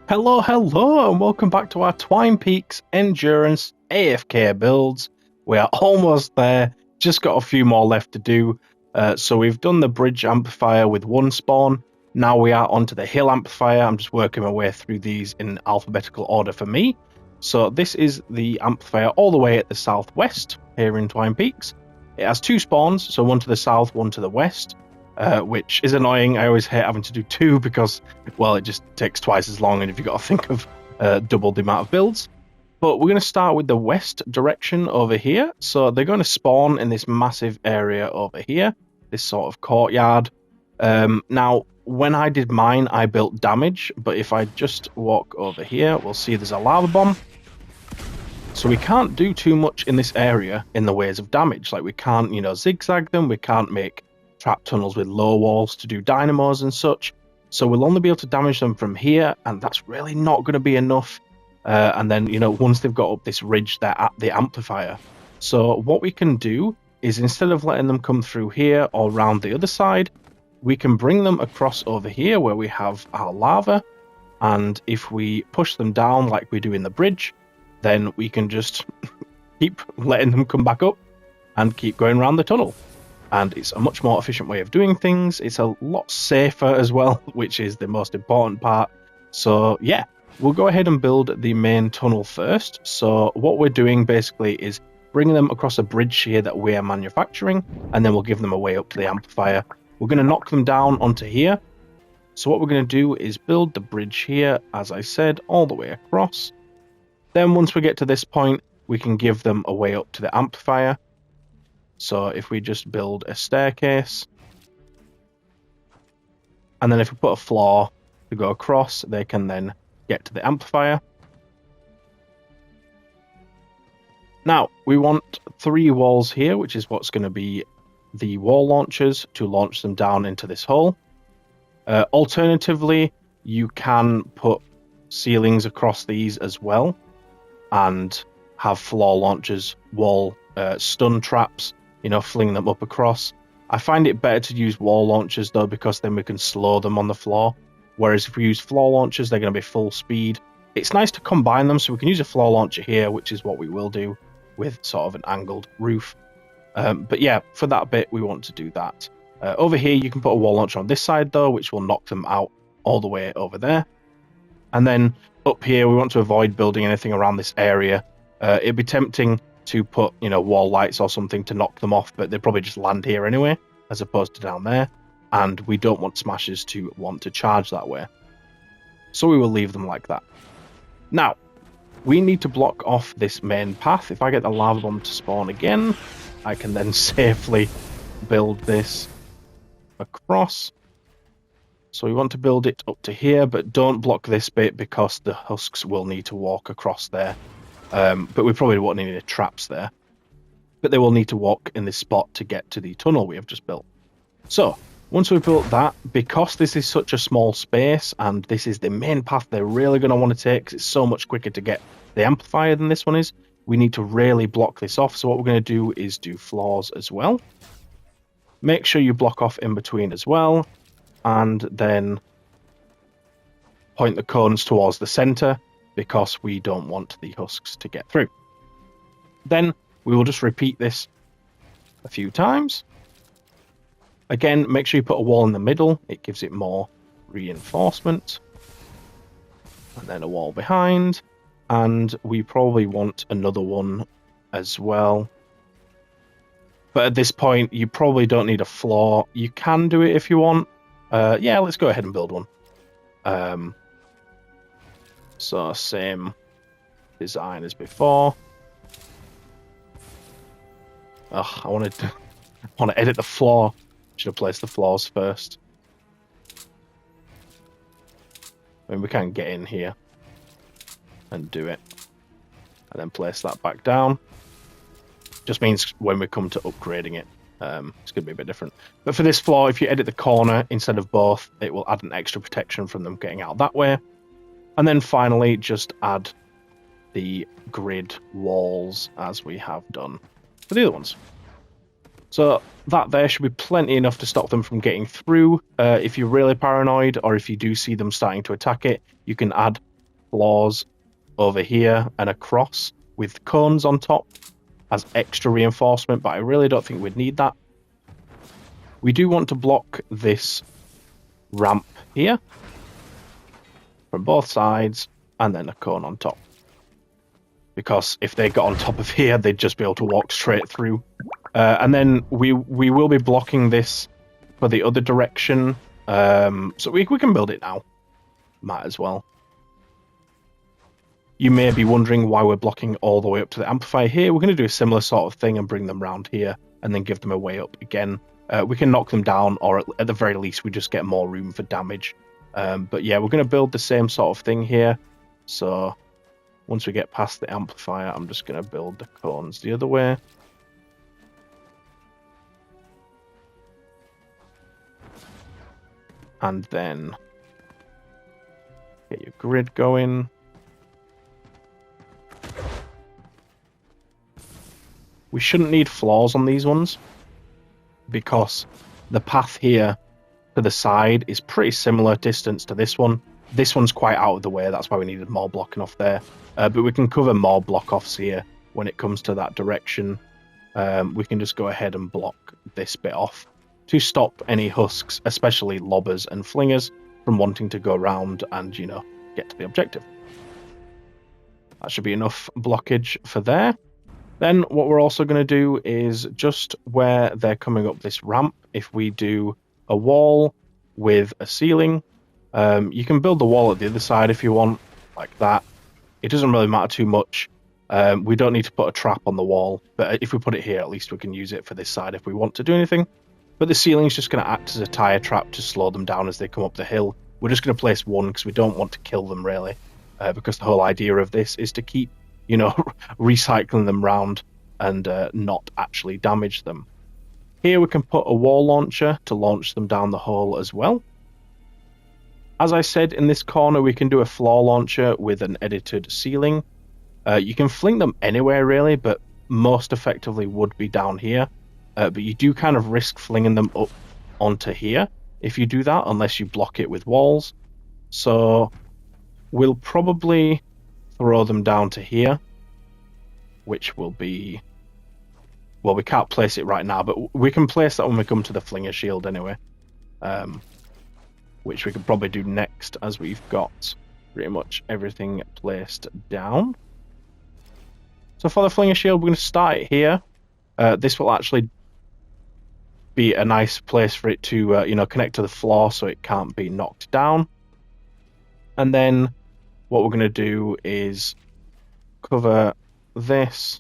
Hello, and welcome back to our Twine Peaks Endurance AFK builds. We are almost there, just got a few more left to do. So we've done the bridge amplifier with one spawn. Now we are onto the hill amplifier. I'm just working my way through these in alphabetical order for me. So this is the amplifier all the way at the southwest here in Twine Peaks. It has two spawns, so one to the south, one to the west. Which is annoying. I always hate having to do two because, well, it just takes twice as long, and if you've got to think of double the amount of builds. But we're going to start with the west direction over here. So they're going to spawn in this massive area over here, this sort of courtyard. Now, when I did mine, I built damage, but if I just walk over here, we'll see there's a lava bomb. So we can't do too much in this area in the ways of damage. Like, we can't, zigzag them, we can't make trap tunnels with low walls to do dynamos and such, so we'll only be able to damage them from here, and that's really not going to be enough. And then, once they've got up this ridge, they're at the amplifier. So what we can do is, instead of letting them come through here or round the other side, we can bring them across over here where we have our lava, and if we push them down like we do in the bridge, then we can just keep letting them come back up and keep going around the tunnel. And it's a much more efficient way of doing things. It's a lot safer as well, which is the most important part. So yeah, we'll go ahead and build the main tunnel first. So what we're doing basically is bringing them across a bridge here that we are manufacturing, and then we'll give them a way up to the amplifier. We're going to knock them down onto here. So what we're going to do is build the bridge here, as I said, all the way across. Then once we get to this point, we can give them a way up to the amplifier. So if we just build a staircase, and then if we put a floor to go across, they can then get to the amplifier. Now, we want 3 walls here, which is what's going to be the wall launchers to launch them down into this hole. Alternatively, you can put ceilings across these as well, and have floor launchers, wall stun traps, fling them up across. I find it better to use wall launchers though, because then we can slow them on the floor. Whereas if we use floor launchers, they're going to be full speed. It's nice to combine them, so we can use a floor launcher here, which is what we will do with sort of an angled roof. But yeah, for that bit, we want to do that. Over here, you can put a wall launcher on this side though, which will knock them out all the way over there. And then up here, we want to avoid building anything around this area. It'd be tempting to put, wall lights or something to knock them off, but they probably just land here anyway, as opposed to down there. And we don't want smashers to want to charge that way. So we will leave them like that. Now, we need to block off this main path. If I get the lava bomb to spawn again, I can then safely build this across. So we want to build it up to here, but don't block this bit because the husks will need to walk across there. But we probably won't need any traps there. But they will need to walk in this spot to get to the tunnel we have just built. So, once we've built that, because this is such a small space, and this is the main path they're really going to want to take, because it's so much quicker to get the amplifier than this one is, we need to really block this off. So what we're going to do is do floors as well. Make sure you block off in between as well, and then point the cones towards the center, because we don't want the husks to get through. Then we will just repeat this a few times. Again, make sure you put a wall in the middle. It gives it more reinforcement. And then a wall behind. And we probably want another one as well. But at this point, you probably don't need a floor. You can do it if you want. Yeah, let's go ahead and build one. So same design as before. Ugh, I want to edit the floor. Should have placed the floors first. I mean, we can get in here and do it, and then place that back down. Just means when we come to upgrading it, it's going to be a bit different. But for this floor, if you edit the corner instead of both, it will add an extra protection from them getting out that way. And then finally, just add the grid walls as we have done for the other ones. So that there should be plenty enough to stop them from getting through. If you're really paranoid, or if you do see them starting to attack it, you can add floors over here and across with cones on top as extra reinforcement, but I really don't think we'd need that. We do want to block this ramp here from both sides and then a cone on top. Because if they got on top of here, they'd just be able to walk straight through. And then we will be blocking this for the other direction. So we can build it now. Might as well. You may be wondering why we're blocking all the way up to the amplifier here. We're going to do a similar sort of thing and bring them round here and then give them a way up again. We can knock them down, or at the very least we just get more room for damage. But yeah, we're going to build the same sort of thing here. So once we get past the amplifier, I'm just going to build the cones the other way. And then get your grid going. We shouldn't need floors on these ones because the path here to the side is pretty similar distance to this one. This one's quite out of the way, that's why we needed more blocking off there. But we can cover more block-offs here when it comes to that direction. We can just go ahead and block this bit off to stop any husks, especially lobbers and flingers, from wanting to go around and, you know, get to the objective. That should be enough blockage for there. Then what we're also going to do is just where they're coming up this ramp, if we do a wall with a ceiling, you can build the wall at the other side if you want, like that. It doesn't really matter too much. We don't need to put a trap on the wall, but if we put it here, at least we can use it for this side if we want to do anything. But the ceiling is just going to act as a tire trap to slow them down as they come up the hill. We're just going to place one because we don't want to kill them, really, because the whole idea of this is to keep, you know, recycling them round and not actually damage them. Here we can put a wall launcher to launch them down the hole as well. As I said, in this corner we can do a floor launcher with an edited ceiling. You can fling them anywhere really, but most effectively would be down here. But you do kind of risk flinging them up onto here if you do that, unless you block it with walls. So we'll probably throw them down to here, which will be... well, we can't place it right now, but we can place that when we come to the flinger shield anyway. Which we could probably do next, as we've got pretty much everything placed down. So for the flinger shield, we're going to start it here. This will actually be a nice place for it to, you know, connect to the floor so it can't be knocked down. And then what we're going to do is cover this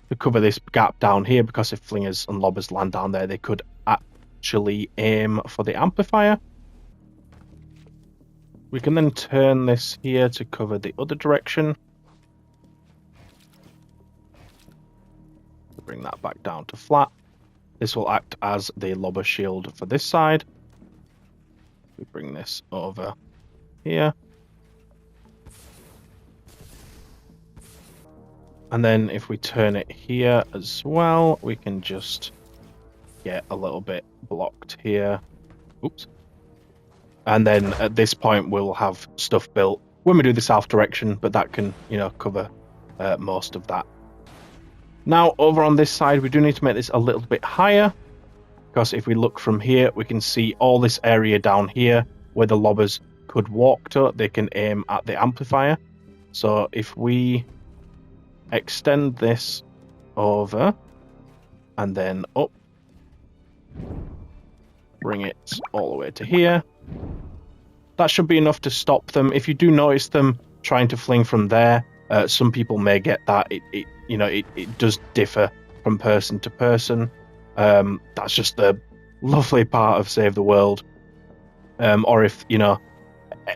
to cover this gap down here, because if flingers and lobbers land down there, they could actually aim for the amplifier. We can then turn this here to cover the other direction. Bring that back down to flat. This will act as the lobber shield for this side. We bring this over here. And then if we turn it here as well, we can just get a little bit blocked here. Oops. And then at this point, we'll have stuff built when we do the south direction, but that can, you know, cover most of that. Now, over on this side, we do need to make this a little bit higher, because if we look from here, we can see all this area down here where the lobbers could walk to. They can aim at the amplifier. So if we extend this over and then up, bring it all the way to here, that should be enough to stop them. If you do notice them trying to fling from there, some people may get that. It does differ from person to person. That's just the lovely part of Save the World. Or if, you know,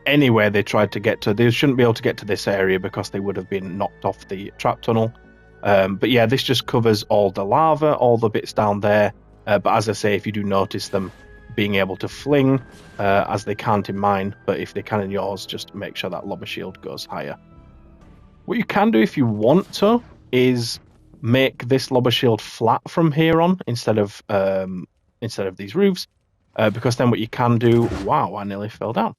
anywhere they tried to get to, they shouldn't be able to get to this area because they would have been knocked off the trap tunnel. But yeah, this just covers all the lava, all the bits down there. But as I say, if you do notice them being able to fling, as they can't in mine, but if they can in yours, just make sure that lobber shield goes higher. What you can do if you want to is make this lobber shield flat from here on instead of these roofs, because then what you can do... wow, I nearly fell down.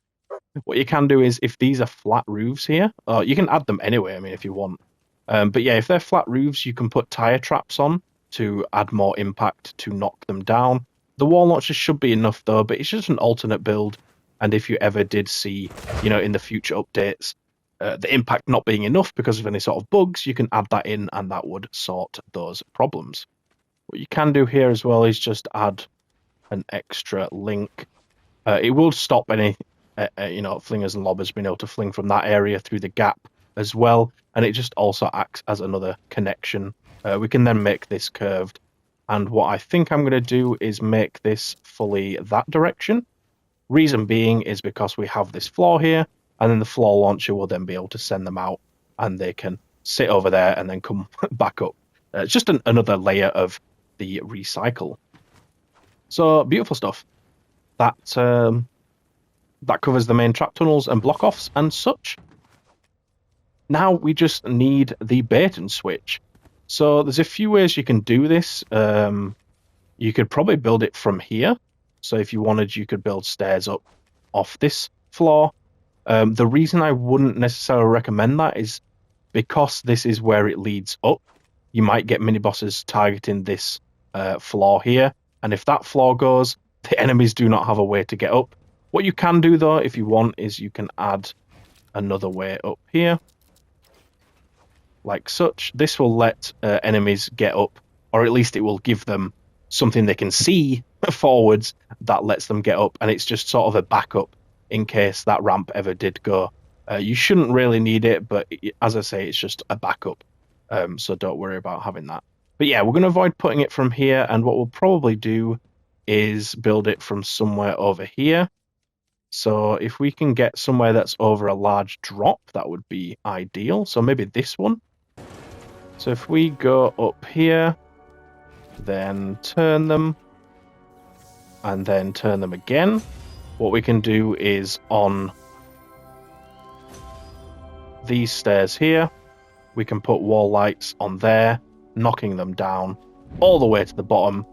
What you can do is, if these are flat roofs here, you can add them anyway, I mean, if you want. But yeah, if they're flat roofs, you can put tire traps on to add more impact to knock them down. The wall launchers should be enough though, but it's just an alternate build. And if you ever did see, in the future updates, the impact not being enough because of any sort of bugs, you can add that in and that would sort those problems. What you can do here as well is just add an extra link. It will stop any, flingers and lobbers being able to fling from that area through the gap as well. And it just also acts as another connection. We can then make this curved. And what I think I'm going to do is make this fully that direction. Reason being is because we have this floor here, and then the floor launcher will then be able to send them out, and they can sit over there and then come back up. It's just another layer of the recycle. So beautiful stuff. That covers the main trap tunnels and block offs and such. Now we just need the bait and switch. So there's a few ways you can do this. You could probably build it from here. So if you wanted, you could build stairs up off this floor. The reason I wouldn't necessarily recommend that is because this is where it leads up. You might get mini bosses targeting this floor here. And if that floor goes, the enemies do not have a way to get up. What you can do though, if you want, is you can add another way up here. Like such. This will let enemies get up, or at least it will give them something they can see forwards that lets them get up, and it's just sort of a backup in case that ramp ever did go. You shouldn't really need it, but as I say, it's just a backup, so don't worry about having that. But yeah, we're going to avoid putting it from here, and what we'll probably do is build it from somewhere over here. So if we can get somewhere that's over a large drop, that would be ideal. So maybe this one. So if we go up here, then turn them, and then turn them again, what we can do is on these stairs here, we can put wall lights on there, knocking them down all the way to the bottom.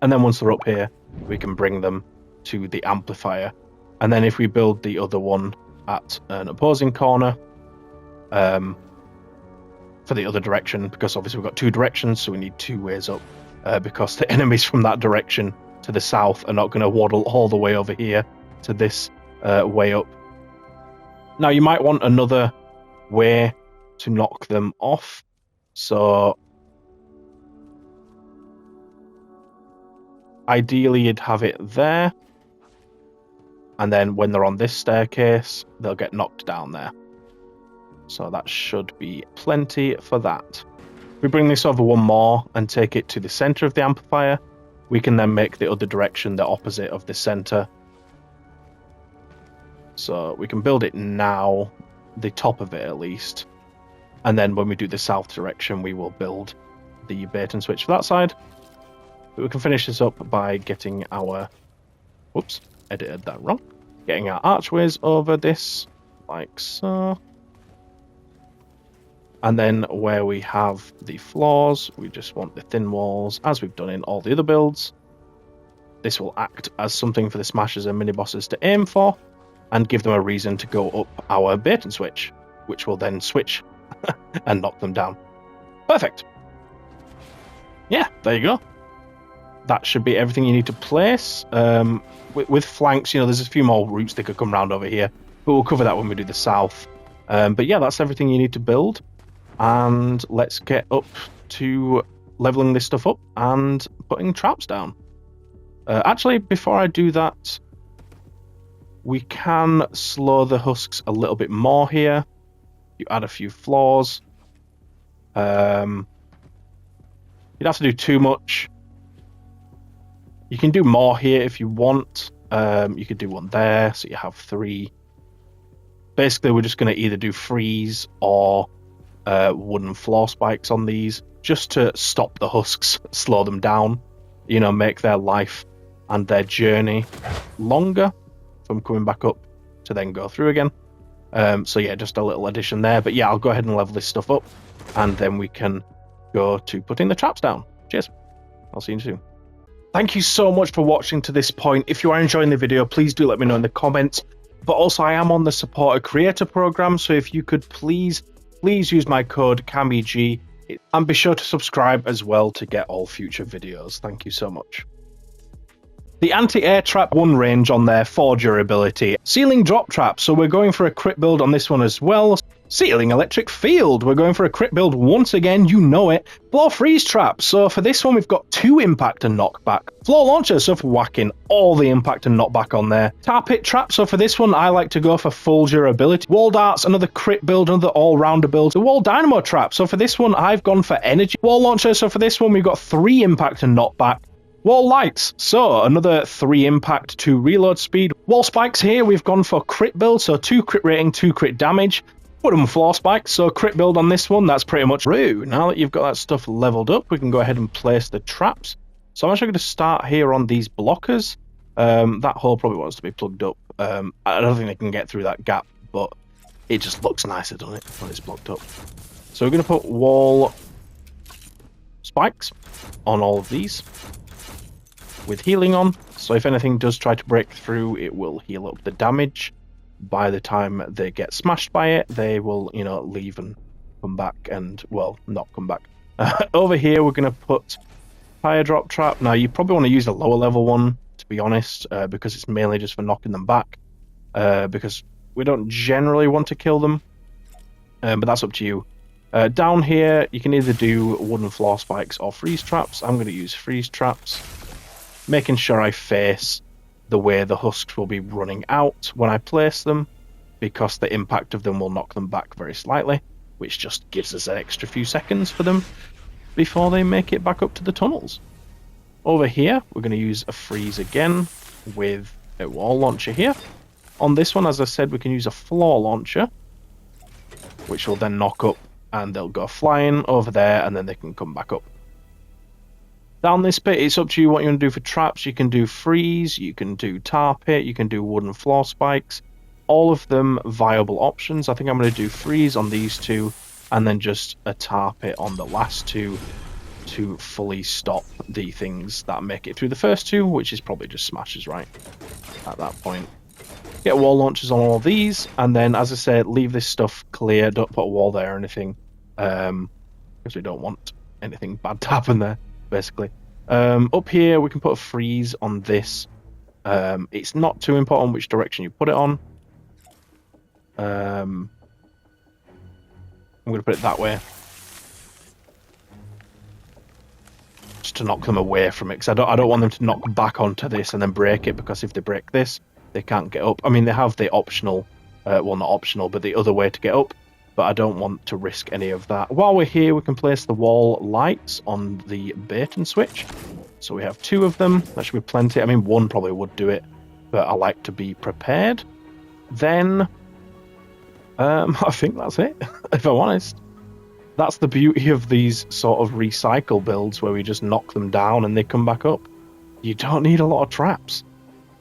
And then once they're up here, we can bring them to the amplifier. And then if we build the other one at an opposing corner, for the other direction, because obviously we've got two directions, so we need two ways up, because the enemies from that direction to the south are not going to waddle all the way over here to this way up. Now you might want another way to knock them off, so ideally you'd have it there, and then when they're on this staircase, they'll get knocked down there. So that should be plenty for that. If we bring this over one more and take it to the center of the amplifier, we can then make the other direction the opposite of the center. So we can build it now, the top of it at least. And then when we do the south direction, we will build the bait and switch for that side. But we can finish this up by getting our... Whoops, edited that wrong. Getting our archways over this, like so. And then where we have the floors, we just want the thin walls, as we've done in all the other builds. This will act as something for the smashers and mini bosses to aim for, and give them a reason to go up our bait and switch, which will then switch and knock them down. Perfect. Yeah, there you go. That should be everything you need to place. With flanks, there's a few more routes they could come round over here, but we'll cover that when we do the south. But yeah, that's everything you need to build. And let's get up to leveling this stuff up and putting traps down. Actually, before I do that, we can slow the husks a little bit more here. You add a few floors. You'd have to do too much. You can do more here if you want. You could do one there, so you have 3. Basically, we're just going to either do freeze or wooden floor spikes on these, just to stop the husks, slow them down, make their life and their journey longer from coming back up to then go through again. So yeah, just a little addition there. But yeah, I'll go ahead and level this stuff up, and then we can go to putting the traps down. Cheers. I'll see you soon. Thank you so much for watching to this point. If you are enjoying the video, please do let me know in the comments. But also I am on the supporter creator program, so if you could please use my code CAMBG, and be sure to subscribe as well to get all future videos. Thank you so much. The anti-air trap 1 range on there for durability. Ceiling drop trap, so we're going for a crit build on this one as well. Ceiling electric field, we're going for a crit build once again, you know it. Floor freeze trap, so for this one we've got 2 impact and knockback. Floor launcher, so for whacking all the impact and knockback on there. Tar pit trap, so for this one I like to go for full durability. Wall darts, another crit build, another all-rounder build. The wall dynamo trap, so for this one I've gone for energy. Wall launcher, so for this one we've got 3 impact and knockback. Wall lights, so another 3 impact, 2 reload speed. Wall spikes here, we've gone for crit build, so 2 crit rating, 2 crit damage. Wooden floor spikes, so crit build on this one, that's pretty much true. Now that you've got that stuff leveled up, we can go ahead and place the traps. So I'm actually going to start here on these blockers. That hole probably wants to be plugged up. I don't think they can get through that gap, but it just looks nicer, doesn't it, when it's blocked up. So we're going to put wall spikes on all of these, with healing on, so if anything does try to break through, it will heal up the damage. By the time they get smashed by it, they will, you know, leave and come back, and, well, not come back. Over here, we're going to put fire drop trap. Now, you probably want to use a lower level one, to be honest, because it's mainly just for knocking them back, because we don't generally want to kill them, but that's up to you. Down here, you can either do wooden floor spikes or freeze traps. I'm going to use freeze traps, making sure I face the way the husks will be running out when I place them, because the impact of them will knock them back very slightly, which just gives us an extra few seconds for them before they make it back up to the tunnels. Over here, we're going to use a freeze again with a wall launcher here. On this one, as I said, we can use a floor launcher, which will then knock up, and they'll go flying over there, and then they can come back up. Down this bit, it's up to you what you want to do for traps. You can do freeze, you can do tar pit, you can do wooden floor spikes. All of them viable options. I think I'm going to do freeze on these 2, and then just a tar pit on the last 2 to fully stop the things that make it through the first 2, which is probably just smashes right at that point. Get wall launchers on all of these, and then, as I said, leave this stuff clear. Don't put a wall there or anything, because we don't want anything bad to happen there, basically. Up here, we can put a freeze on this. It's not too important which direction you put it on. I'm going to put it that way, just to knock them away from it, because I don't want them to knock back onto this and then break it, because if they break this, they can't get up. I mean, they have the optional, well, not optional, but the other way to get up, but I don't want to risk any of that. While we're here, we can place the wall lights on the bait and switch. So we have 2 of them. That should be plenty. I mean, 1 probably would do it, but I like to be prepared. Then, I think that's it, if I'm honest. That's the beauty of these sort of recycle builds, where we just knock them down and they come back up. You don't need a lot of traps.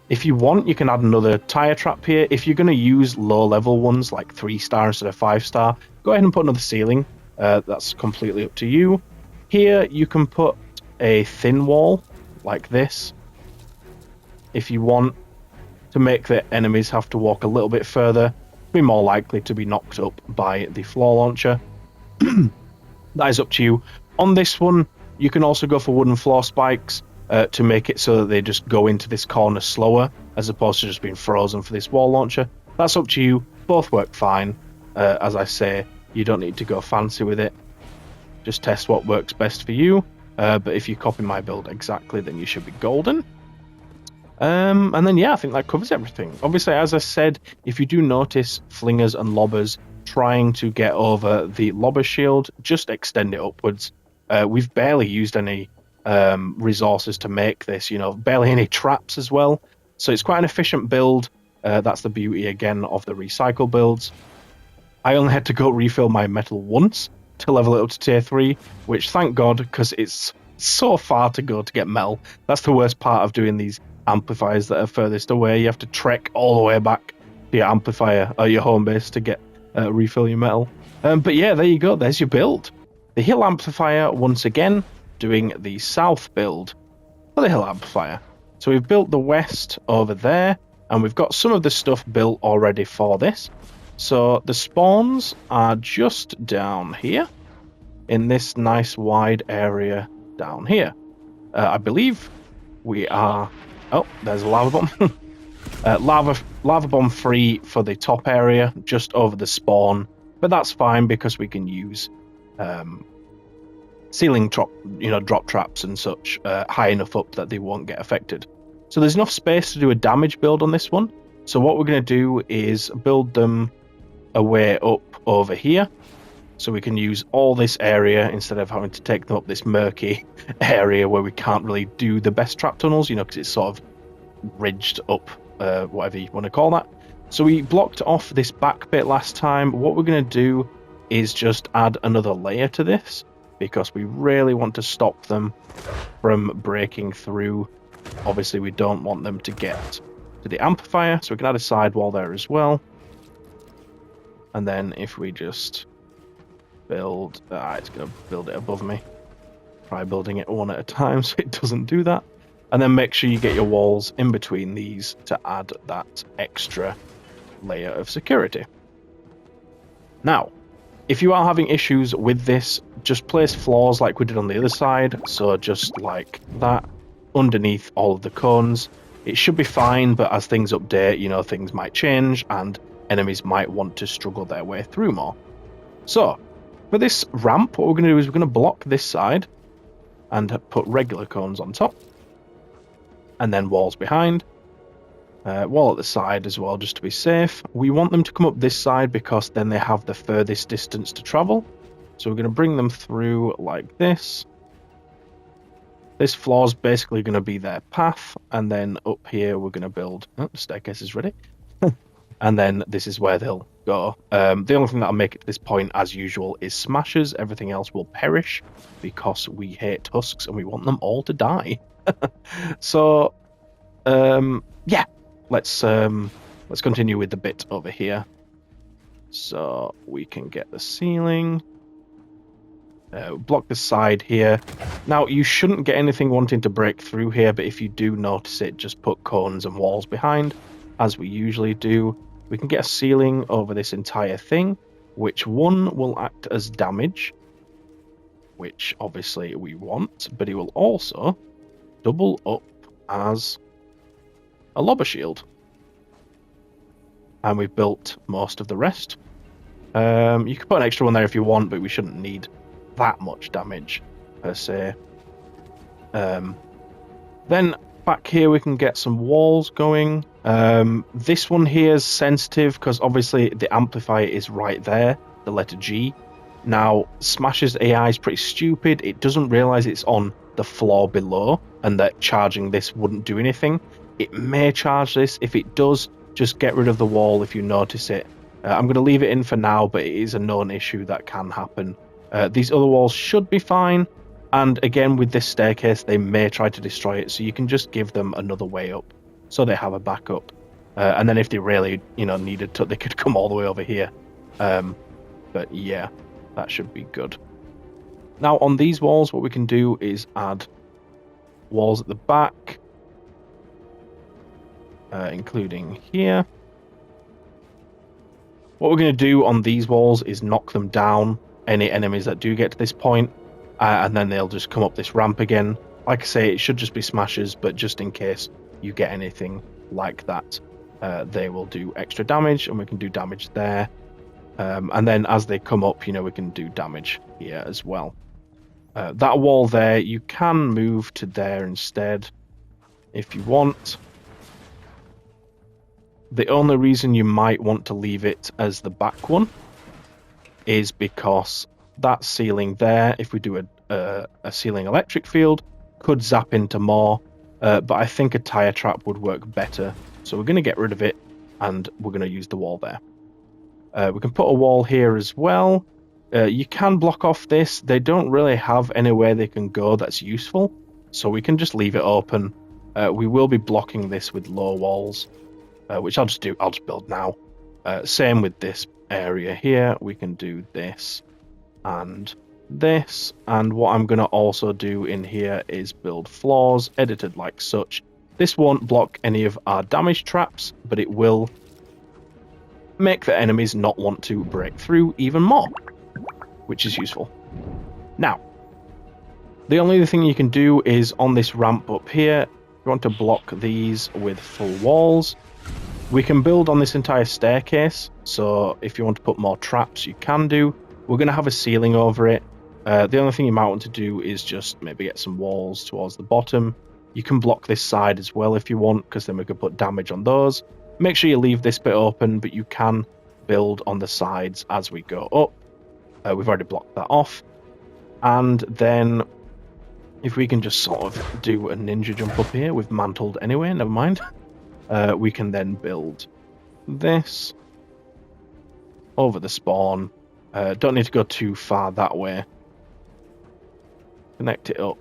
If you want, you can add another tire trap here. If you're going to use low-level ones, like 3-star instead of 5-star, go ahead and put another ceiling. That's completely up to you. Here, you can put a thin wall, like this, if you want to make the enemies have to walk a little bit further, be more likely to be knocked up by the floor launcher. That is up to you. On this one, you can also go for wooden floor spikes, to make it so that they just go into this corner slower, as opposed to just being frozen for this wall launcher. That's up to you. Both work fine. As I say, you don't need to go fancy with it. Just test what works best for you. But if you copy my build exactly, then you should be golden. And then, yeah, I think that covers everything. Obviously, as I said, if you do notice flingers and lobbers trying to get over the lobber shield, just extend it upwards. We've barely used any resources to make this, barely any traps as well, so it's quite an efficient build. That's the beauty again of the recycle builds. I only had to go refill my metal once to level it up to tier 3, which thank god, because it's so far to go to get metal. That's the worst part of doing these amplifiers that are furthest away. You have to trek all the way back to your amplifier or your home base to get refill your metal. But yeah, there you go, there's your build. The Hill Amplifier, once again, doing the south build for the Hill Amplifier. So we've built the west over there. And we've got some of the stuff built already for this. So the spawns are just down here in this nice wide area down here. I believe we are... Oh, there's a lava bomb. Lava bomb free for the top area, just over the spawn. But that's fine because we can use ceiling drop traps and such high enough up that they won't get affected. So there's enough space to do a damage build on this one. So what we're going to do is build them a way up over here. So we can use all this area instead of having to take them up this murky area where we can't really do the best trap tunnels, because it's sort of ridged up, whatever you want to call that. So we blocked off this back bit last time. What we're going to do is just add another layer to this because we really want to stop them from breaking through. Obviously, we don't want them to get to the amplifier, so we can add a sidewall there as well. And then if we just build... it's going to build it above me. Try building it one at a time so it doesn't do that. And then make sure you get your walls in between these to add that extra layer of security. Now, if you are having issues with this, just place floors like we did on the other side. So just like that, underneath all of the cones. It should be fine, but as things update, things might change and enemies might want to struggle their way through more. So, for this ramp, what we're going to do is we're going to block this side and put regular cones on top. And then walls behind. Wall at the side as well, just to be safe. We want them to come up this side because then they have the furthest distance to travel. So we're going to bring them through like this. This floor is basically going to be their path. And then up here we're going to build... Oh, the staircase is ready. And then this is where they'll go. The only thing that'll make it to this point, as usual, is smashers. Everything else will perish because we hate husks and we want them all to die. So, yeah, let's continue with the bit over here. So we can get the ceiling. Block the side here. Now, you shouldn't get anything wanting to break through here, but if you do notice it, just put cones and walls behind, as we usually do. We can get a ceiling over this entire thing, which one will act as damage, which obviously we want, but it will also double up as a lobber shield. And we've built most of the rest. You can put an extra one there if you want, but we shouldn't need that much damage per se. Then back here we can get some walls going. This one here is sensitive because obviously the amplifier is right there, the letter G. Now, Smash's AI is pretty stupid. It doesn't realize it's on the floor below and that charging this wouldn't do anything. It may charge this. If it does, just get rid of the wall if you notice it. I'm going to leave it in for now, but it is a known issue that can happen. These other walls should be fine. And again, with this staircase, they may try to destroy it. So you can just give them another way up so they have a backup. And then if they really, needed to, they could come all the way over here. But yeah, that should be good. Now, on these walls, what we can do is add walls at the back, including here. What we're going to do on these walls is knock them down, any enemies that do get to this point, and then they'll just come up this ramp again. Like I say, it should just be smashers, but just in case you get anything like that, they will do extra damage, and we can do damage there. And then as they come up, we can do damage here as well. That wall there, you can move to there instead if you want. The only reason you might want to leave it as the back one is because that ceiling there, if we do a ceiling electric field, could zap into more, but I think a tire trap would work better. So we're going to get rid of it, and we're going to use the wall there. We can put a wall here as well. You can block off this. They don't really have anywhere they can go that's useful, so we can just leave it open. We will be blocking this with low walls, which I'll just build now. Same with this area here. We can do this and this. And what I'm going to also do in here is build floors edited like such This won't block any of our damage traps, but it will make the enemies not want to break through even more, which is useful. Now, the only other thing you can do is on this ramp up here, you want to block these with full walls. We can build on this entire staircase, so if you want to put more traps, you can do. We're going to have a ceiling over it. The only thing you might want to do is just maybe get some walls towards the bottom. You can block this side as well if you want, because then we could put damage on those. Make sure you leave this bit open, but you can build on the sides as we go up. We've already blocked that off. And then if we can just sort of do a ninja jump up here, we've mantled anyway, never mind. We can then build this over the spawn. Don't need to go too far that way. Connect it up.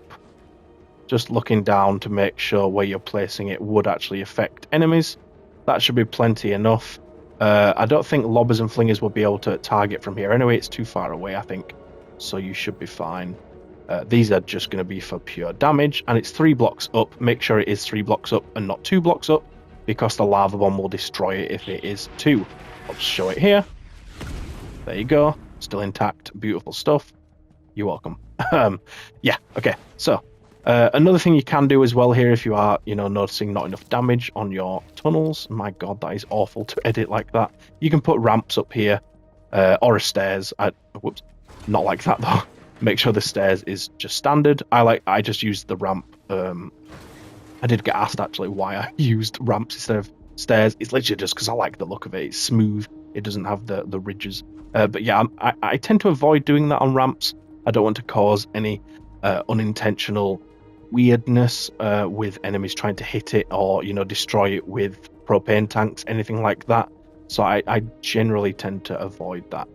Just looking down to make sure where you're placing it would actually affect enemies. That should be plenty enough. I don't think lobbers and flingers will be able to target from here. Anyway, it's too far away, I think. So you should be fine. These are just going to be for pure damage. And it's 3 blocks up. Make sure it is 3 blocks up and not 2 blocks up, because the lava bomb will destroy it if it is 2. I'll just show it here. There you go. Still intact. Beautiful stuff. You're welcome. Yeah, okay. So, another thing you can do as well here, if you are, noticing not enough damage on your tunnels. My god, that is awful to edit like that. You can put ramps up here, or a stairs. Whoops. Not like that, though. Make sure the stairs is just standard. I just used the ramp. I did get asked, actually, why I used ramps instead of stairs. It's literally just because I like the look of it. It's smooth. It doesn't have the ridges. But yeah, I tend to avoid doing that on ramps. I don't want to cause any unintentional weirdness with enemies trying to hit it or, destroy it with propane tanks, anything like that. So I generally tend to avoid that.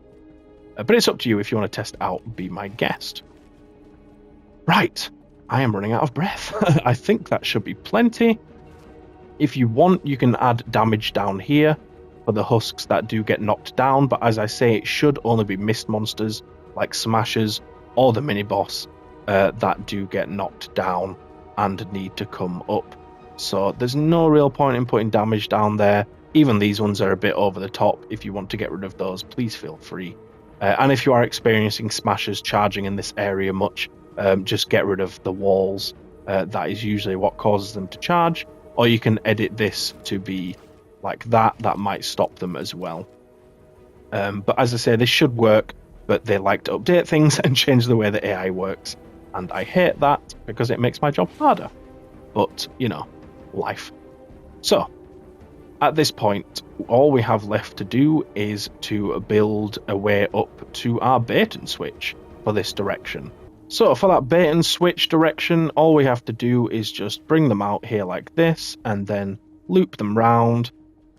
But it's up to you if you want to test out, be my guest. Right, I am running out of breath. I think that should be plenty. If you want, you can add damage down here for the husks that do get knocked down, but as I say, it should only be mist monsters like smashers or the mini boss that do get knocked down and need to come up. So there's no real point in putting damage down there. Even these ones are a bit over the top. If you want to get rid of those, please feel free. And if you are experiencing smashers charging in this area much, just get rid of the walls. That is usually what causes them to charge. Or you can edit this to be like that. That might stop them as well. But as I say, this should work, but they like to update things and change the way the AI works. And I hate that because it makes my job harder. But, life. So, at this point, all we have left to do is to build a way up to our bait and switch for this direction. So for that bait and switch direction, all we have to do is just bring them out here like this, and then loop them round,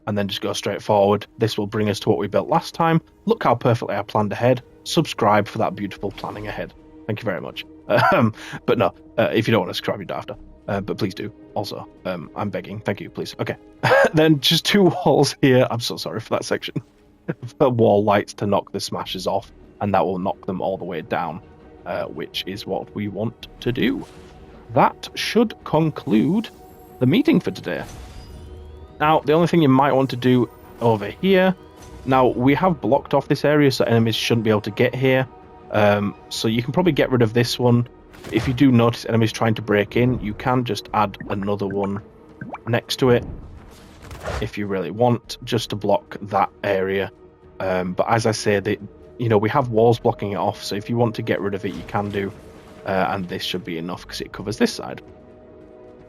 and then just go straight forward. This will bring us to what we built last time. Look how perfectly I planned ahead. Subscribe for that beautiful planning ahead. Thank you very much. But no, if you don't want to subscribe, you don't have to. But please do. Also, I'm begging. Thank you, please. Okay. Then just 2 walls here. I'm so sorry for that section. Wall lights to knock the smashers off, and that will knock them all the way down, which is what we want to do. That should conclude the meeting for today. Now, the only thing you might want to do over here, now we have blocked off this area so enemies shouldn't be able to get here. So you can probably get rid of this one. If you do notice enemies trying to break in, you can just add another one next to it if you really want, just to block that area. But as I say, we have walls blocking it off, so if you want to get rid of it, you can do. And this should be enough because it covers this side.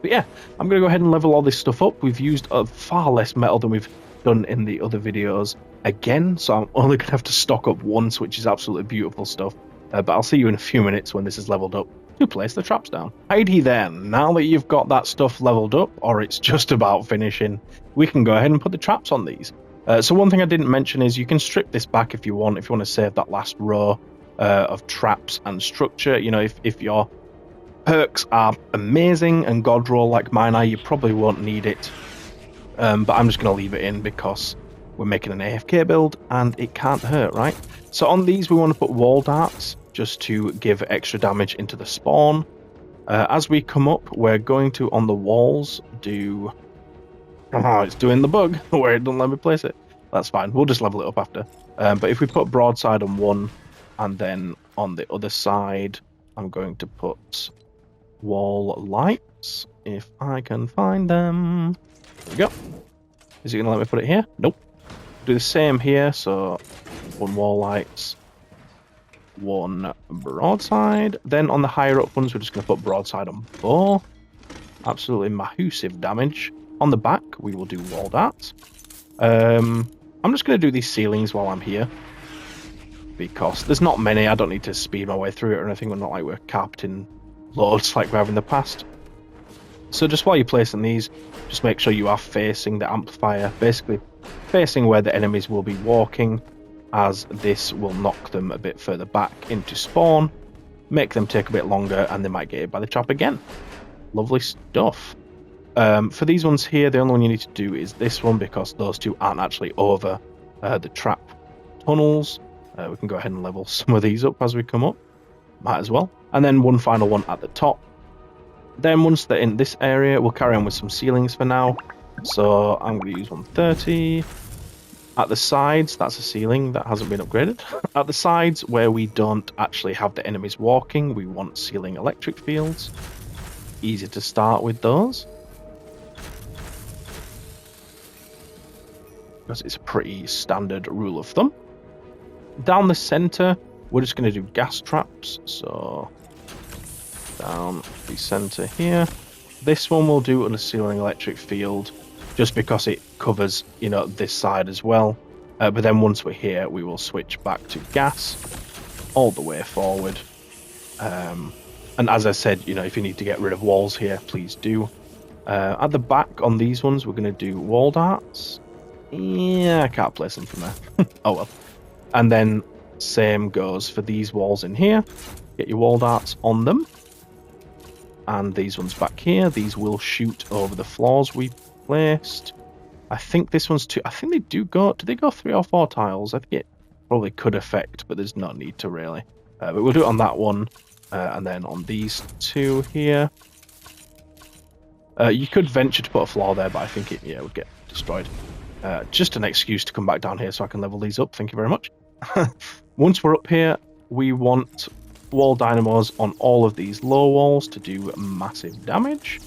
But yeah, I'm going to go ahead and level all this stuff up. We've used far less metal than we've done in the other videos again, so I'm only going to have to stock up once, which is absolutely beautiful stuff. But I'll see you in a few minutes when this is leveled up to place the traps down. Alrighty then, now that you've got that stuff leveled up, or it's just about finishing, we can go ahead and put the traps on these. So one thing I didn't mention is you can strip this back if you want to save that last row of traps and structure. If your perks are amazing and god roll like mine are, you probably won't need it. But I'm just going to leave it in because we're making an AFK build and it can't hurt, right? So on these we want to put wall darts just to give extra damage into the spawn. As we come up, we're going to, on the walls, do... Oh, it's doing the bug where it doesn't let me place it. That's fine. We'll just level it up after. But if we put broadside on one, and then on the other side, I'm going to put wall lights, if I can find them. There we go. Is it going to let me put it here? Nope. Do the same here, so one wall lights, one broadside. Then on the higher up ones, we're just going to put broadside on both. Absolutely massive damage. On the back, we will do wall darts. I'm just going to do these ceilings while I'm here, because there's not many. I don't need to speed my way through it or anything. We're not like we're carpeting loads like we have in the past. So just while you're placing these, just make sure you are facing the amplifier, basically facing where the enemies will be walking, as this will knock them a bit further back into spawn, make them take a bit longer, and they might get hit by the trap again. Lovely stuff. For these ones here, the only one you need to do is this one, because those two aren't actually over the trap tunnels. We can go ahead and level some of these up as we come up. Might as well. And then one final one at the top. Then once they're in this area, we'll carry on with some ceilings for now. So I'm going to use 130. At the sides, that's a ceiling that hasn't been upgraded. At the sides, where we don't actually have the enemies walking, we want ceiling electric fields. Easy to start with those, because it's a pretty standard rule of thumb. Down the center, we're just going to do gas traps. So down the center here, this one will do on a ceiling electric field, just because it covers, you know, this side as well. But then once we're here, we will switch back to gas all the way forward. And as I said, you know, if you need to get rid of walls here, please do. At the back on these ones, we're going to do wall darts. Yeah, I can't place them from there. Oh well. And then same goes for these walls in here. Get your wall darts on them. And these ones back here, these will shoot over the floors we placed. I think this one's two. I think they do go. Do they go 3 or 4 tiles? I think it probably could affect, but there's no need to really. But we'll do it on that one. And then on these two here. You could venture to put a floor there, but I think it would get destroyed. Just an excuse to come back down here so I can level these up. Thank you very much. Once we're up here, we want wall dynamos on all of these low walls to do massive damage.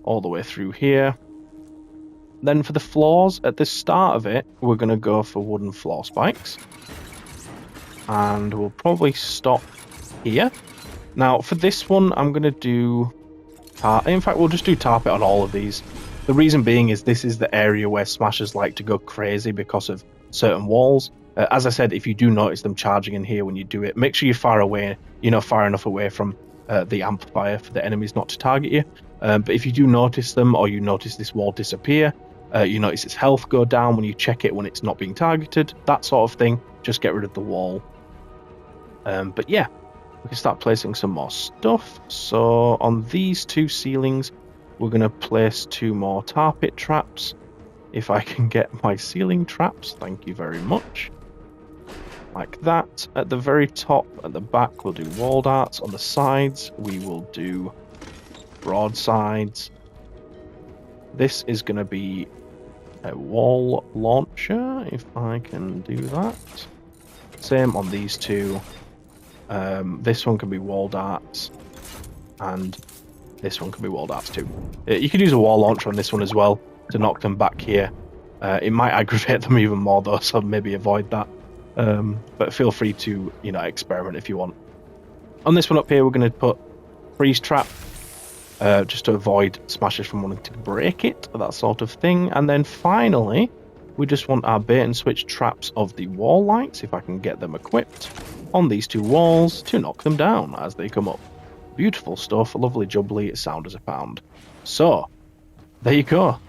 All the way through here. Then for the floors, at the start of it, we're going to go for wooden floor spikes. And we'll probably stop here. Now, for this one, I'm going to do... in fact, we'll just do tarpet on all of these. The reason being is this is the area where smashers like to go crazy because of certain walls. As I said, if you do notice them charging in here when you do it, make sure you're far away, far enough away from the amplifier for the enemies not to target you. But if you do notice them, or you notice this wall disappear, you notice its health go down when you check it when it's not being targeted, that sort of thing, just get rid of the wall. But yeah, we can start placing some more stuff. So on these two ceilings, we're going to place 2 more tar pit traps. If I can get my ceiling traps, thank you very much. Like that. At the very top, at the back, we'll do wall darts. On the sides, we will do broadsides. This is going to be a wall launcher, if I can do that. Same on these two. This one can be wall darts, and this one can be wall darts too. You could use a wall launcher on this one as well to knock them back here. It might aggravate them even more though, so maybe avoid that. But feel free to, experiment if you want. On this one up here, we're going to put freeze trap, just to avoid smashers from wanting to break it, that sort of thing. And then finally, we just want our bait and switch traps of the wall lights, if I can get them equipped, on these 2 walls to knock them down as they come up. Beautiful stuff, lovely jubbly, sound as a pound. So, there you go.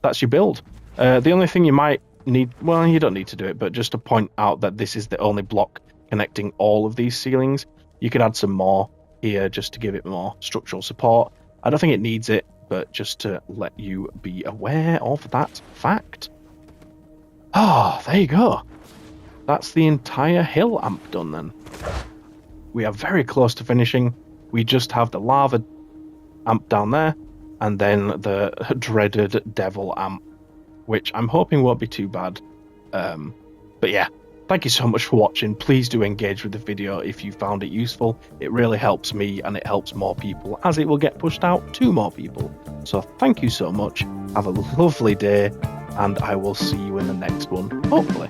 That's your build. The only thing you might need, well, you don't need to do it, but just to point out that this is the only block connecting all of these ceilings. You could add some more here just to give it more structural support. I don't think it needs it, but just to let you be aware of that fact. Ah, there you go. That's the entire hill amp done then. We are very close to finishing. we just have the lava amp down there, and then the dreaded devil amp, which I'm hoping won't be too bad. But yeah, thank you so much for watching. Please do engage with the video if you found it useful. It really helps me and it helps more people, as it will get pushed out to more people. So thank you so much. Have a lovely day, and I will see you in the next one, hopefully.